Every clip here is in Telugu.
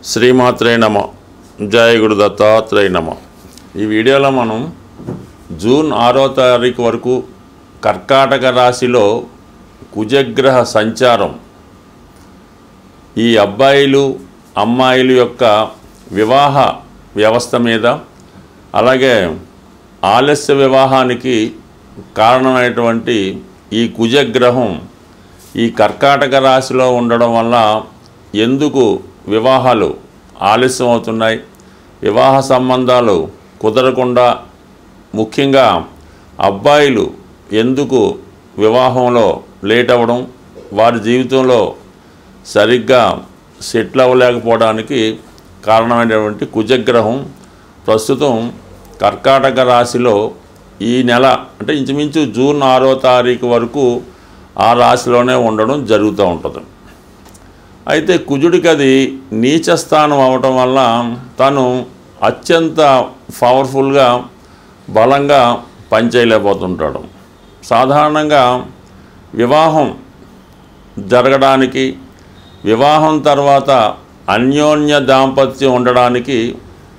శ్రీమాత్రే నమ. జయ గురు దత్తాత్రేయ నమ. ఈ వీడియోలో మనం జూన్ 6వ తారీఖు వరకు కర్కాటక రాశిలో కుజగ్రహ సంచారం ఈ అబ్బాయిలు అమ్మాయిల యొక్క వివాహ వ్యవస్థ మీద, అలాగే ఆలస్య వివాహానికి కారణమైనటువంటి ఈ కుజగ్రహం ఈ కర్కాటక రాశిలో ఉండడం వల్ల ఎందుకు వివాహాలు ఆలస్యం అవుతున్నాయి, వివాహ సంబంధాలు కుదరకుండా, ముఖ్యంగా అబ్బాయిలు ఎందుకు వివాహంలో లేట్ అవ్వడం, వారి జీవితంలో సరిగ్గా సెటిల్ అవ్వలేకపోవడానికి కారణమైనటువంటి కుజగ్రహం ప్రస్తుతం కర్కాటక రాశిలో ఈ నెల అంటే ఇంచుమించు జూన్ 6వ తారీఖు వరకు ఆ రాశిలోనే ఉండడం జరుగుతూ ఉంటుంది. అయితే కుజుడికి అది నీచ స్థానం అవటం వల్ల తను అత్యంత పవర్ఫుల్గా బలంగా పనిచేయలేకపోతుంటాడు. సాధారణంగా వివాహం జరగడానికి, వివాహం తర్వాత అన్యోన్య దాంపత్యం ఉండడానికి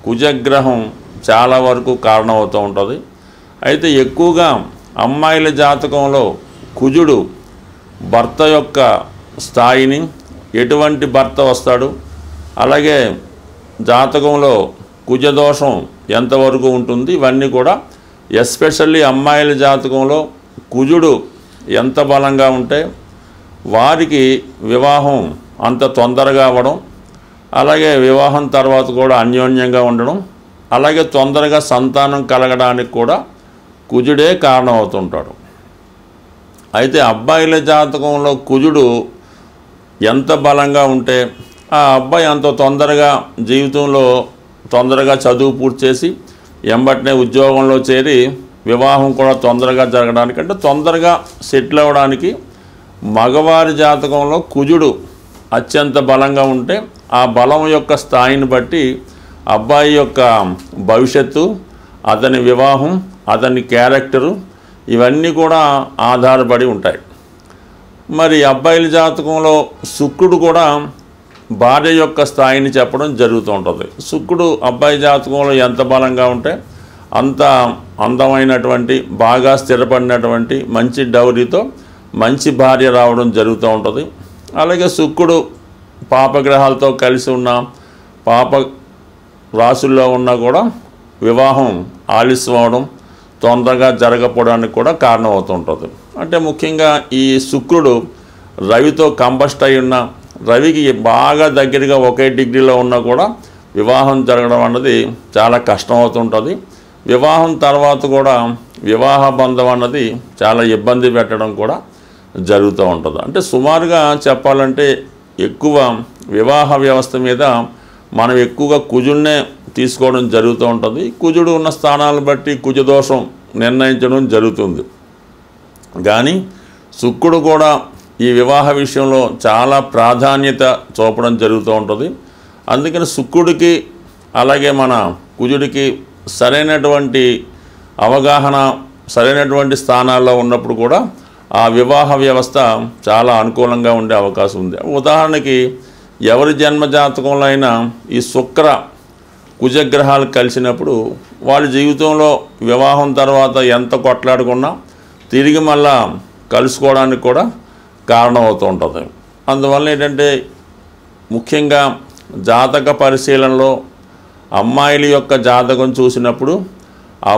కుజగ్రహం చాలా వరకు కారణమవుతూ ఉంటుంది. అయితే ఎక్కువగా అమ్మాయిల జాతకంలో కుజుడు భర్త యొక్క స్థాయిని, ఎటువంటి భర్త వస్తాడు, అలాగే జాతకంలో కుజదోషం ఎంతవరకు ఉంటుంది, ఇవన్నీ కూడా ఎస్పెషల్లీ అమ్మాయిల జాతకంలో కుజుడు ఎంత బలంగా ఉంటే వారికి వివాహం అంత తొందరగా అవ్వడం, అలాగే వివాహం తర్వాత కూడా అన్యోన్యంగా ఉండడం, అలాగే తొందరగా సంతానం కలగడానికి కూడా కుజుడే కారణం అవుతుంటాడు. అయితే అబ్బాయిల జాతకంలో కుజుడు ఎంత బలంగా ఉంటే ఆ అబ్బాయి అంత తొందరగా జీవితంలో తొందరగా చదువు పూర్తి చేసి ఎంబటనే ఉద్యోగంలో చేరి వివాహం కూడా తొందరగా జరగడానికి, అంటే తొందరగా సెటిల్ అవ్వడానికి మగవారి జాతకంలో కుజుడు అత్యంత బలంగా ఉంటే ఆ బలం యొక్క స్థాయిని బట్టి అబ్బాయి యొక్క భవిష్యత్తు, అతని వివాహం, అతని క్యారెక్టరు ఇవన్నీ కూడా ఆధారపడి ఉంటాయి. మరి అబ్బాయిల జాతకంలో శుక్రుడు కూడా భార్య యొక్క స్థాయిని చెప్పడం జరుగుతూ ఉంటుంది. శుక్రుడు అబ్బాయి జాతకంలో ఎంత బలంగా ఉంటే అంత అందమైనటువంటి, బాగా స్థిరపడినటువంటి మంచి డౌరీతో మంచి భార్య రావడం జరుగుతూ ఉంటుంది. అలాగే శుక్రుడు పాపగ్రహాలతో కలిసి ఉన్న, పాప రాశుల్లో ఉన్నా కూడా వివాహం ఆలస్యం అవడం, తొందరగా జరగకపోవడానికి కూడా కారణం అవుతుంటుంది. అంటే ముఖ్యంగా ఈ శుక్రుడు రవితో కంబస్ట్ అయి ఉన్న, రవికి బాగా దగ్గరగా ఒకే డిగ్రీలో ఉన్నా కూడా వివాహం జరగడం అన్నది చాలా కష్టం అవుతుంటుంది. వివాహం తర్వాత కూడా వివాహ బంధం అన్నది చాలా ఇబ్బంది పెట్టడం కూడా జరుగుతూ ఉంటుంది. అంటే సుమారుగా చెప్పాలంటే ఎక్కువ వివాహ వ్యవస్థ మీద మనం ఎక్కువగా కుజుడినే తీసుకోవడం జరుగుతూ ఉంటుంది. కుజుడు ఉన్న స్థానాలను బట్టి కుజదోషం నిర్ణయించడం జరుగుతుంది. కానీ శుక్రుడు కూడా ఈ వివాహ విషయంలో చాలా ప్రాధాన్యత చూపడం జరుగుతూ ఉంటుంది. అందుకని శుక్రుడికి అలాగే మన కుజుడికి సరైనటువంటి అవగాహన, సరైనటువంటి స్థానాల్లో ఉన్నప్పుడు కూడా ఆ వివాహ వ్యవస్థ చాలా అనుకూలంగా ఉండే అవకాశం ఉంది. ఉదాహరణకి ఎవరి జన్మ జాతకంలో అయినా ఈ శుక్ర కుజగ్రహాలు కలిసినప్పుడు వాళ్ళ జీవితంలో వివాహం తర్వాత ఎంత కొట్లాడుకున్నా తిరిగి మళ్ళా కలుసుకోవడానికి కూడా కారణం అవుతూ ఉంటుంది. అందువల్ల ఏంటంటే ముఖ్యంగా జాతక పరిశీలనలో అమ్మాయిల యొక్క జాతకం చూసినప్పుడు ఆ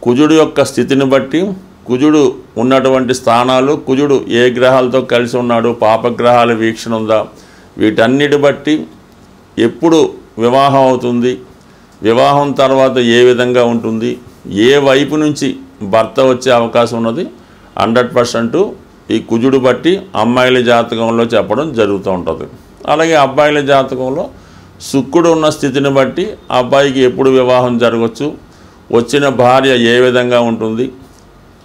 కుజుడు యొక్క స్థితిని బట్టి, కుజుడు ఉన్నటువంటి స్థానాలు, కుజుడు ఏ గ్రహాలతో కలిసి ఉన్నాడు, పాపగ్రహాల వీక్షణ ఉందా, వీటన్నిటి బట్టి ఎప్పుడు వివాహం అవుతుంది, వివాహం తర్వాత ఏ విధంగా ఉంటుంది, ఏ వైపు నుంచి భర్త వచ్చే అవకాశం ఉన్నది 100% ఈ కుజుడు బట్టి అమ్మాయిల జాతకంలో చెప్పడం జరుగుతూ ఉంటుంది. అలాగే అబ్బాయిల జాతకంలో శుక్రుడు ఉన్న స్థితిని బట్టి అబ్బాయికి ఎప్పుడు వివాహం జరగవచ్చు, వచ్చిన భార్య ఏ విధంగా ఉంటుంది,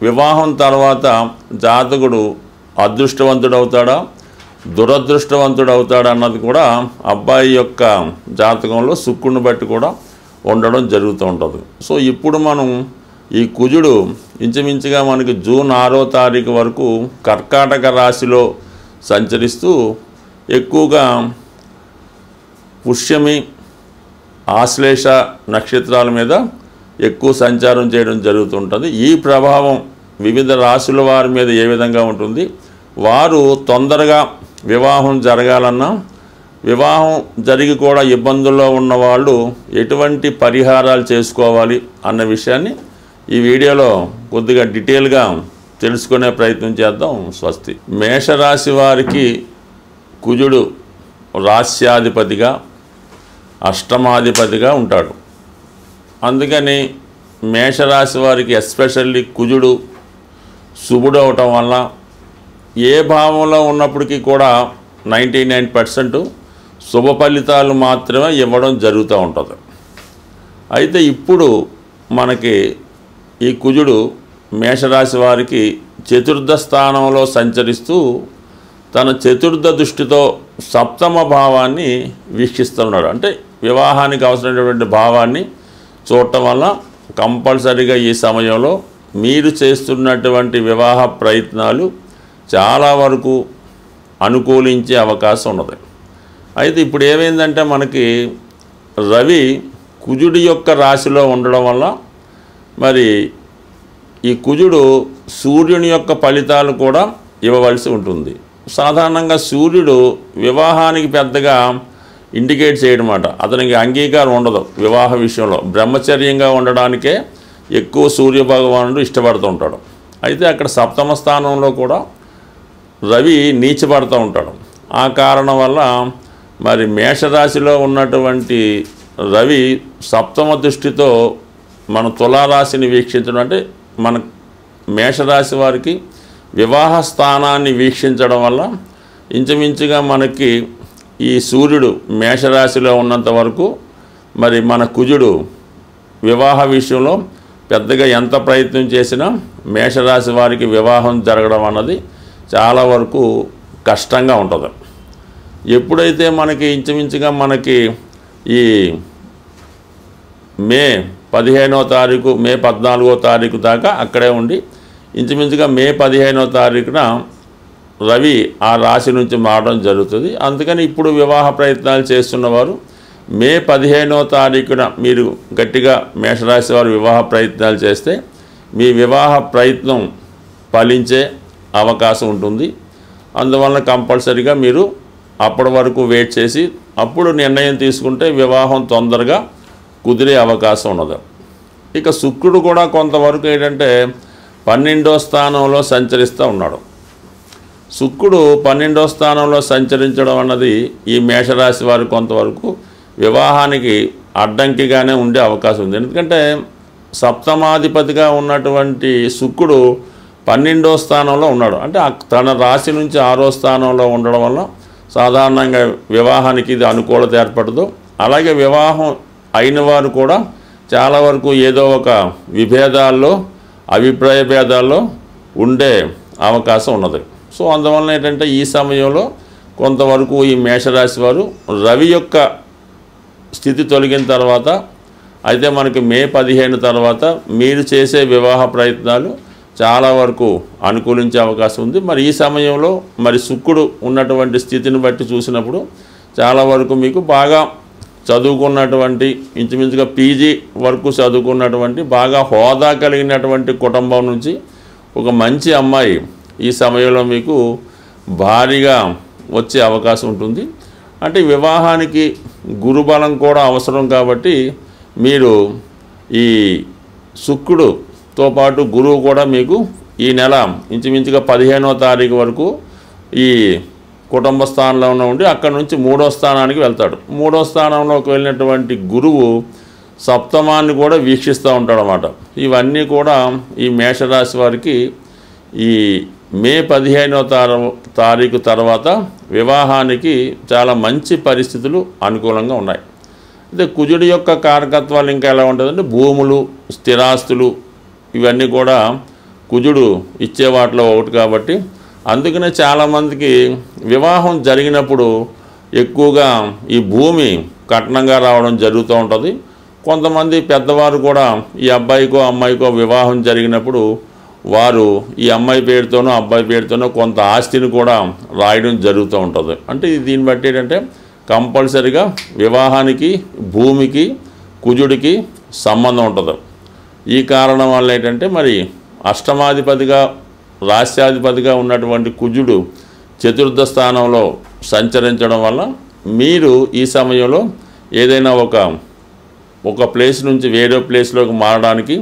వివాహం తర్వాత జాతకుడు అదృష్టవంతుడవుతాడా, దురదృష్టవంతుడవుతాడా అన్నది కూడా అబ్బాయి యొక్క జాతకంలో శుక్రుడిని బట్టి కూడా ఉండడం జరుగుతూ ఉంటుంది. సో ఇప్పుడు మనం ఈ కుజుడు ఇంచుమించుగా మనకి జూన్ 6వ తారీఖు వరకు కర్కాటక రాశిలో సంచరిస్తూ ఎక్కువగా పుష్యమి, ఆశ్లేష నక్షత్రాల మీద ఎక్కువ సంచారం చేయడం జరుగుతుంటుంది. ఈ ప్రభావం వివిధ రాశుల వారి మీద ఏ విధంగా ఉంటుంది, వారు తొందరగా వివాహం జరగాలన్నా, వివాహం జరిగి కూడా ఇబ్బందుల్లో ఉన్నవాళ్ళు ఎటువంటి పరిహారాలు చేసుకోవాలి అన్న విషయాన్ని ఈ వీడియోలో కొద్దిగా డీటెయిల్గా తెలుసుకునే ప్రయత్నం చేద్దాం. స్వస్తి. మేషరాశి వారికి కుజుడు రాస్యాధిపతిగా, అష్టమాధిపతిగా ఉంటాడు. అందుకని మేషరాశి వారికి ఎస్పెషల్లీ కుజుడు శుభుడు అవటం వల్ల ఏ భావంలో ఉన్నప్పటికీ కూడా 99% శుభ ఫలితాలు మాత్రమే ఇవ్వడం జరుగుతూ ఉంటుంది. అయితే ఇప్పుడు మనకి ఈ కుజుడు మేషరాశి వారికి చతుర్థ స్థానంలో సంచరిస్తూ తన చతుర్థ దృష్టితో సప్తమ భావాన్ని వీక్షిస్తున్నాడు. అంటే వివాహానికి అవసరమైనటువంటి భావాన్ని చూడటం వల్ల కంపల్సరీగా ఈ సమయంలో మీరు చేస్తున్నటువంటి వివాహ ప్రయత్నాలు చాలా వరకు అనుకూలించే అవకాశం ఉన్నది. అయితే ఇప్పుడు ఏమైందంటే మనకి రవి కుజుడి యొక్క రాశిలో ఉండడం వల్ల మరి ఈ కుజుడు సూర్యుని యొక్క ఫలితాలు కూడా ఇవ్వవలసి ఉంటుంది. సాధారణంగా సూర్యుడు వివాహానికి పెద్దగా ఇండికేట్ చేయడమాట, అతనికి అంగీకారం ఉండదు. వివాహ విషయంలో బ్రహ్మచర్యంగా ఉండడానికే ఎక్కువ సూర్య భగవానుడు ఇష్టపడుతూ ఉంటాడు. అయితే అక్కడ సప్తమ స్థానంలో కూడా రవి నీచపడుతూ ఉంటాడు. ఆ కారణం వల్ల మరి మేషరాశిలో ఉన్నటువంటి రవి సప్తమ దృష్టితో మన తులారాశిని వీక్షించడం, అంటే మన మేషరాశి వారికి వివాహ స్థానాన్ని వీక్షించడం వల్ల ఇంచుమించుగా మనకి ఈ సూర్యుడు మేషరాశిలో ఉన్నంత వరకు మరి మన కుజుడు వివాహ విషయంలో పెద్దగా ఎంత ప్రయత్నం చేసినా మేషరాశి వారికి వివాహం జరగడం అన్నది చాలా వరకు కష్టంగా ఉంటుంది. ఎప్పుడైతే మనకి ఇంచుమించుగా మనకి ఈ మే 15వ తారీఖు, మే 14వ తారీఖు దాకా అక్కడే ఉండి ఇంచుమించుగా మే 15వ తారీఖున రవి ఆ రాశి నుంచి మారడం జరుగుతుంది. అందుకని ఇప్పుడు వివాహ ప్రయత్నాలు చేస్తున్నవారు మే 15వ తారీఖున మీరు గట్టిగా మేషరాశి వారు వివాహ ప్రయత్నాలు చేస్తే మీ వివాహ ప్రయత్నం ఫలించే అవకాశం ఉంటుంది. అందువలన కంపల్సరీగా మీరు అప్పటి వరకు వెయిట్ చేసి అప్పుడు నిర్ణయం తీసుకుంటే వివాహం తొందరగా కుదిరే అవకాశం ఉన్నది. ఇక శుక్రుడు కూడా కొంతవరకు ఏంటంటే 12వ స్థానంలో సంచరిస్తూ ఉన్నాడు. శుక్రుడు 12వ స్థానంలో సంచరించడం అన్నది ఈ మేషరాశి వారు కొంతవరకు వివాహానికి అడ్డంకిగానే ఉండే అవకాశం ఉంది. ఎందుకంటే సప్తమాధిపతిగా ఉన్నటువంటి శుక్రుడు 12వ స్థానంలో ఉన్నాడు. అంటే తన రాశి నుంచి 6వ స్థానంలో ఉండడం వల్ల సాధారణంగా వివాహానికి ఇది అనుకూలత ఏర్పడదు. అలాగే వివాహం అయిన వారు కూడా చాలా వరకు ఏదో ఒక విభేదాల్లో, అభిప్రాయ భేదాల్లో ఉండే అవకాశం ఉన్నది. సో అందువలన ఏంటంటే ఈ సమయంలో కొంతవరకు ఈ మేషరాశి వారు రవి యొక్క స్థితి తొలగిన తర్వాత, అయితే మనకి మే 15 తర్వాత మీరు చేసే వివాహ ప్రయత్నాలు చాలా వరకు అనుకూలించే అవకాశం ఉంది. మరి ఈ సమయంలో మరి శుక్రుడు ఉన్నటువంటి స్థితిని బట్టి చూసినప్పుడు చాలా వరకు మీకు బాగా చదువుకున్నటువంటి, ఇంచుమించుగా పీజీ వరకు చదువుకున్నటువంటి బాగా హోదా కలిగినటువంటి కుటుంబం నుంచి ఒక మంచి అమ్మాయి ఈ సమయంలో మీకు భారీగా వచ్చే అవకాశం ఉంటుంది. అంటే వివాహానికి గురుబలం కూడా అవసరం కాబట్టి మీరు ఈ శుక్రుడుతో పాటు గురువు కూడా మీకు ఈ నెల ఇంచుమించుగా 15వ తారీఖు వరకు ఈ కుటుంబ స్థానంలో ఉండి అక్కడ నుంచి 3వ స్థానానికి వెళ్తాడు. 3వ స్థానంలోకి వెళ్ళినటువంటి గురువు సప్తమాన్ని కూడా వీక్షిస్తూ ఉంటాడు అన్నమాట. ఇవన్నీ కూడా ఈ మేషరాశి వారికి ఈ మే 15వ తారీఖు తర్వాత వివాహానికి చాలా మంచి పరిస్థితులు అనుకూలంగా ఉన్నాయి. అయితే కుజుడి యొక్క కారకత్వాలు ఇంకా ఎలా ఉంటుందంటే భూములు, స్థిరాస్తులు ఇవన్నీ కూడా కుజుడు ఇచ్చే వాటిలో ఒకటి కాబట్టి అందుకనే చాలామందికి వివాహం జరిగినప్పుడు ఎక్కువగా ఈ భూమి కట్నంగా రావడం జరుగుతూ ఉంటుంది. కొంతమంది పెద్దవారు కూడా ఈ అబ్బాయికో అమ్మాయికో వివాహం జరిగినప్పుడు వారు ఈ అమ్మాయి పేరుతోనో అబ్బాయి పేరుతోనో కొంత ఆస్తిని కూడా రాయడం జరుగుతూ ఉంటుంది. అంటే దీన్ని బట్టి ఏంటంటే కంపల్సరిగా వివాహానికి భూమికి కుజుడికి సంబంధం ఉంటుంది. ఈ కారణం వల్ల ఏంటంటే మరి అష్టమాధిపతిగా రాశ్యాధిపతిగా ఉన్నటువంటి కుజుడు చతుర్థ స్థానంలో సంచరించడం వల్ల మీరు ఈ సమయంలో ఏదైనా ఒక ప్లేస్ నుంచి వేరే ప్లేస్లోకి మారడానికి,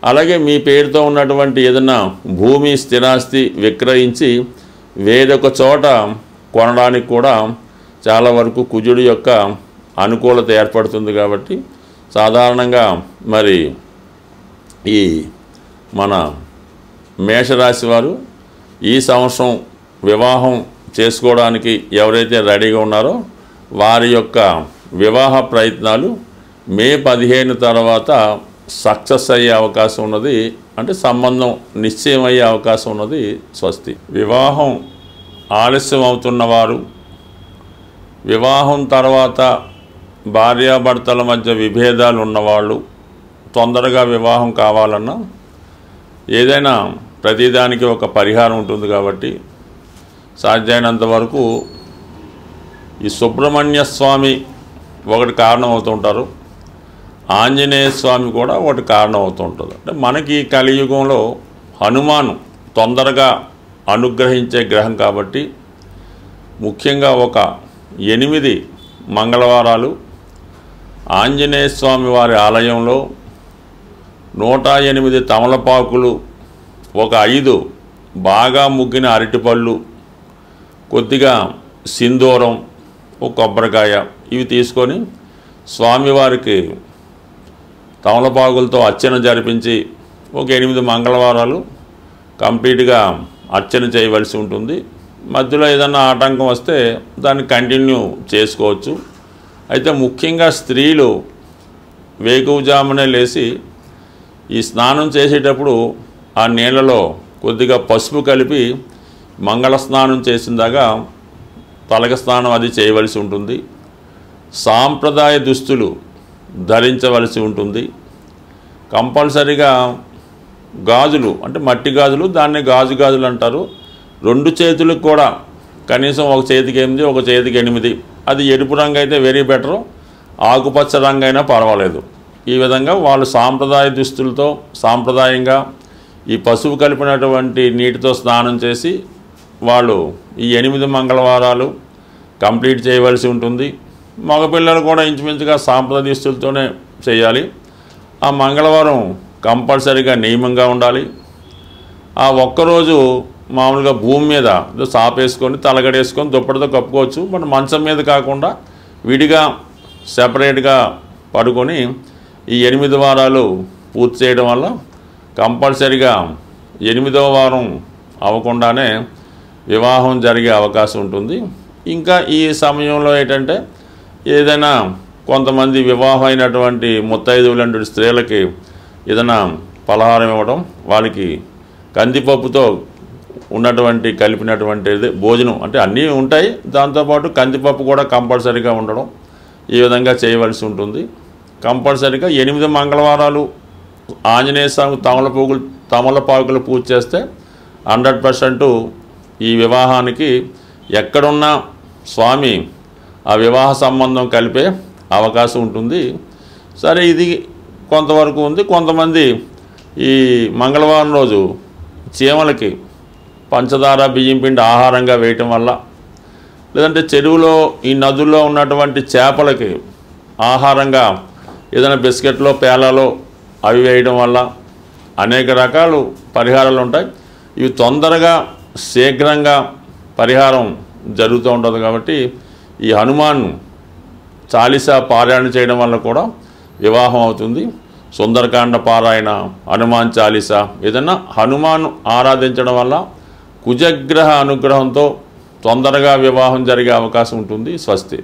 అలాగే మీ పేరుతో ఉన్నటువంటి ఏదైనా భూమి స్థిరాస్తి విక్రయించి వేరొక చోట కొనడానికి కూడా చాలా వరకు కుజుడి యొక్క అనుకూలత ఏర్పడుతుంది. కాబట్టి సాధారణంగా మరి ఈ మన మేషరాశి వారు ఈ సంవత్సరం వివాహం చేసుకోవడానికి ఎవరైతే రెడీగా ఉన్నారో వారి యొక్క వివాహ ప్రయత్నాలు మే 15 తర్వాత సక్సెస్ అయ్యే అవకాశం ఉన్నది. అంటే సంబంధం నిశ్చయం అయ్యే అవకాశం ఉన్నది. స్వస్తి. వివాహం ఆలస్యం అవుతున్నవారు, వివాహం తర్వాత భార్యాభర్తల మధ్య విభేదాలు ఉన్నవాళ్ళు, తొందరగా వివాహం కావాలన్నా ఏదైనా ప్రతిదానికి ఒక పరిహారం ఉంటుంది. కాబట్టి సాధ్యమైనంత వరకు ఈ సుబ్రహ్మణ్య స్వామి ఒకటి కారణం అవుతుంటారు, ఆంజనేయ స్వామి కూడా ఒకటి కారణం అవుతుంటుంది. అంటే మనకి కలియుగంలో హనుమాను తొందరగా అనుగ్రహించే గ్రహం కాబట్టి ముఖ్యంగా ఒక 8 మంగళవారాలు ఆంజనేయ స్వామి వారి ఆలయంలో 108 తమలపాకులు, ఒక 5 బాగా ముగ్గిన అరటిపళ్ళు, కొద్దిగా సింధూరం, ఒక కొబ్బరికాయ ఇవి తీసుకొని స్వామివారికి తమలపాకులతో అర్చన జరిపించి ఒక 8 మంగళవారాలు కంప్లీట్గా అర్చన చేయవలసి ఉంటుంది. మధ్యలో ఏదన్నా ఆటంకం వస్తే దాన్ని కంటిన్యూ చేసుకోవచ్చు. అయితే ముఖ్యంగా స్త్రీలు వేకువజామునే లేచి ఈ స్నానం చేసేటప్పుడు ఆ నీళ్ళలో కొద్దిగా పసుపు కలిపి మంగళ స్నానం చేసిందాకా తలక స్నానం అది చేయవలసి ఉంటుంది. సాంప్రదాయ దుస్తులు ధరించవలసి ఉంటుంది. కంపల్సరిగా గాజులు అంటే మట్టి గాజులు, దాన్నే గాజులు అంటారు. 2 చేతులకు కూడా కనీసం ఒక చేతికి 8 ఒక చేతికి 8, అది ఎరుపు రంగు అయితే వెరీ బెటరు, ఆకుపచ్చ రంగు అయినా పర్వాలేదు. ఈ విధంగా వాళ్ళు సాంప్రదాయ దుస్తులతో సాంప్రదాయంగా ఈ పసుపు కలిపినటువంటి నీటితో స్నానం చేసి వాళ్ళు ఈ 8 మంగళవారాలు కంప్లీట్ చేయవలసి ఉంటుంది. మగపిల్లలు కూడా ఇంచుమించుగా సాంప్రదాయ దుస్తులతోనే చేయాలి. ఆ మంగళవారం కంపల్సరీగా నియమంగా ఉండాలి. ఆ ఒక్కరోజు మామూలుగా భూమి మీద సాపేసుకొని తలగడేసుకొని దుప్పటితో కప్పుకోవచ్చు. మన మంచం మీద కాకుండా విడిగా సెపరేట్గా పడుకొని ఈ 8 వారాలు పూర్తి చేయడం వల్ల కంపల్సరీగా 8వ వారం అవ్వకుండానే వివాహం జరిగే అవకాశం ఉంటుంది. ఇంకా ఈ సమయంలో ఏంటంటే ఏదైనా కొంతమంది వివాహం అయినటువంటి ముత్తైదువులంటి స్త్రీలకి ఏదైనా పలహారం ఇవ్వడం, వాళ్ళకి కందిపప్పుతో ఉన్నటువంటి కలిపినటువంటి భోజనం అంటే అన్నీ ఉంటాయి, దాంతోపాటు కందిపప్పు కూడా కంపల్సరీగా ఉండడం, ఈ విధంగా చేయవలసి ఉంటుంది. కంపల్సరీగా 8 మంగళవారాలు ఆంజనేయ స్వామి తమలపాకులు పూజ చేస్తే 100% ఈ వివాహానికి ఎక్కడున్నా స్వామి ఆ వివాహ సంబంధం కలిపే అవకాశం ఉంటుంది. సరే, ఇది కొంతవరకు ఉంది. కొంతమంది ఈ మంగళవారం రోజు చీమలకి పంచదార బియ్యం పిండి ఆహారంగా వేయటం వల్ల, లేదంటే చెరువులో ఈ నదుల్లో ఉన్నటువంటి చేపలకి ఆహారంగా ఏదైనా బిస్కెట్లో పేలాలో అవి వేయడం వల్ల అనేక రకాలు పరిహారాలు ఉంటాయి. ఇవి తొందరగా శీఘ్రంగా పరిహారం జరుగుతూ ఉంటుంది. కాబట్టి ఈ హనుమాన్ చాలీసా పారాయణ చేయడం వల్ల కూడా వివాహం అవుతుంది. సుందరకాండ పారాయణ, హనుమాన్ చాలీసా, ఏదైనా హనుమాన్ ఆరాధించడం వల్ల కుజగ్రహ అనుగ్రహంతో తొందరగా వివాహం జరిగే అవకాశం ఉంటుంది. స్వస్తి.